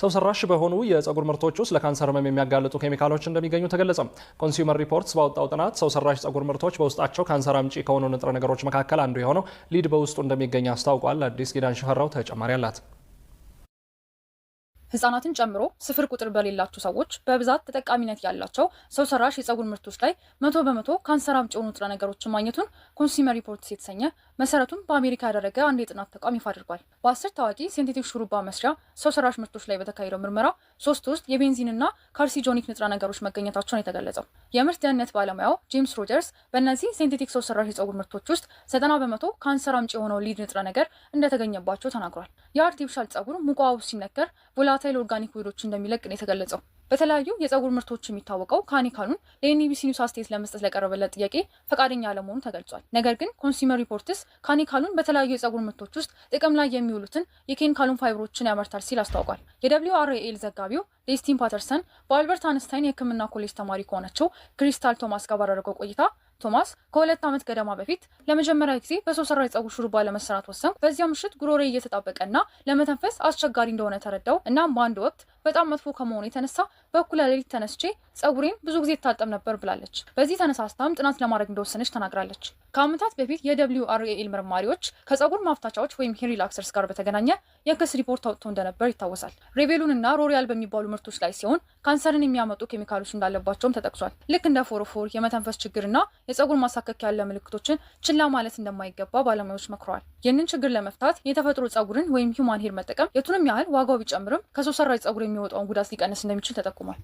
ሰው ሰራሽ በሆኑ የፀጉር ምርቶች ውስጥ ለካንሰር ህመም የሚያጋልጡ ኬሚካሎች እንደሚገኙ ተገለጸ። ኮንሱመር ሪፖርትስ ባወጣው ጥናት ሰው ሰራሽ ፀጉር ምርቶች በውስጣቸው ካንሰር አምጪ ከሆኑ ንጥረ ነገሮች መካከል አንዱ የሆነው ሊድ በውስጡ እንደሚገኝ አስታውቋል። አዲስ ኪዳን ሽፈራው ተጨማሪ አላት። ህፃናትን ጨምሮ ስፍር ቁጥር በሌላቸው ሰዎች በብዛት ተጠቃሚነት ያላቸው ሰው ሰራሽ የፀጉር ምርቶች ላይ 100% ካንሰር አምጪ የሆኑ ንጥረ ነገሮችን ማግኘቱን ኮንሱመር ሪፖርትስ የተሰኘ መሰረቱን በአሜሪካ ያደረገ አንድ የጥናት ተቋም ይፋ አድርጓል። በ10 ታዋቂ ሲንቴቲክ ሹሩባ መስሪያ ሰው ሰራሽ ምርቶች ላይ በተካሄደው ምርመራ 3 ውስጥ የቤንዚንና ካርሲጆኒክ ንጥረ ነገሮች መገኘታቸውን የተገለጸው የምርት ደህንነት ባለሙያው ጄምስ ሮጀርስ በእነዚህ ሲንቴቲክ ሰው ሰራሽ የፀጉር ምርቶች ውስጥ 90% ካንሰር አምጪ የሆነው ሊድ ንጥረ ነገር እንደተገኘባቸው ተናግሯል። የአርቲፊሻል ፀጉር ሙቅ ውሃ ውስጥ ሲነከር ቮላታይል ኦርጋኒክ ውህዶች እንደሚለቅ ነው የተገለጸው። በተለያዩ የፀጉር ምርቶች የሚታወቀው ካኒካሉን ለኤንቢሲ ኒውስ አስተያየት ለመስጠት ለቀረበለት ጥያቄ ፈቃደኛ አለመሆኑ ተገልጿል። ነገር ግን ኮንሱመር ሪፖርትስ ካኒካሉን በተለያዩ የፀጉር ምርቶች ውስጥ ጥቅም ላይ የሚውሉትን የኬሚካሉን ፋይበሮችን ያመርታል ሲል አስታውቋል። የWRAL ዘጋቢው ዴስቲን ፓተርሰን በአልበርት አንስታይን የሕክምና ኮሌጅ ተማሪ ከሆነችው ክሪስታል ቶማስ ጋር ባደረገው ቆይታ ቶማስ ከ2 ዓመት ገደማ በፊት ለመጀመሪያ ጊዜ በሰው ሰራሽ ፀጉር ሹሩባ ለመሰራት ወሰንኩ። በዚያ ምሽት ጉሮሬ እየተጣበቀና ለመተንፈስ አስቸጋሪ እንደሆነ ተረዳው። እናም በአንድ ወቅት በጣም መጥፎ ከመሆኑ የተነሳ በእኩለ ሌሊት ተነስቼ ፀጉሬን ብዙ ጊዜ ትታጠብ ነበር ብላለች። በዚህ ተነሳስታም ጥናት ለማድረግ እንደወሰነች ተናግራለች። ከዓመታት በፊት የWRAL መርማሪዎች ከፀጉር ማፍታቻዎች ወይም ሄር ሪላክሰርስ ጋር በተገናኘ የክስ ሪፖርት አውጥቶ እንደነበር ይታወሳል። ሬቬሉን እና ሮሪያል በሚባሉ ምርቶች ላይ ሲሆን ካንሰርን የሚያመጡ ኬሚካሎች እንዳለባቸውም ተጠቅሷል። ልክ እንደ ፎሮፎር፣ የመተንፈስ ችግርና የፀጉር ማሳከክ ያለ ምልክቶችን ችላ ማለት እንደማይገባ ባለሙያዎች መክረዋል። ይህንን ችግር ለመፍታት የተፈጥሮ ፀጉርን ወይም ሂውማን ሄር መጠቀም የቱንም ያህል ዋጋው ቢጨምርም ከሰው ሰራሽ ፀጉር የሚወጣውን ጉዳት ሊቀንስ እንደሚችል ተጠቁሟል።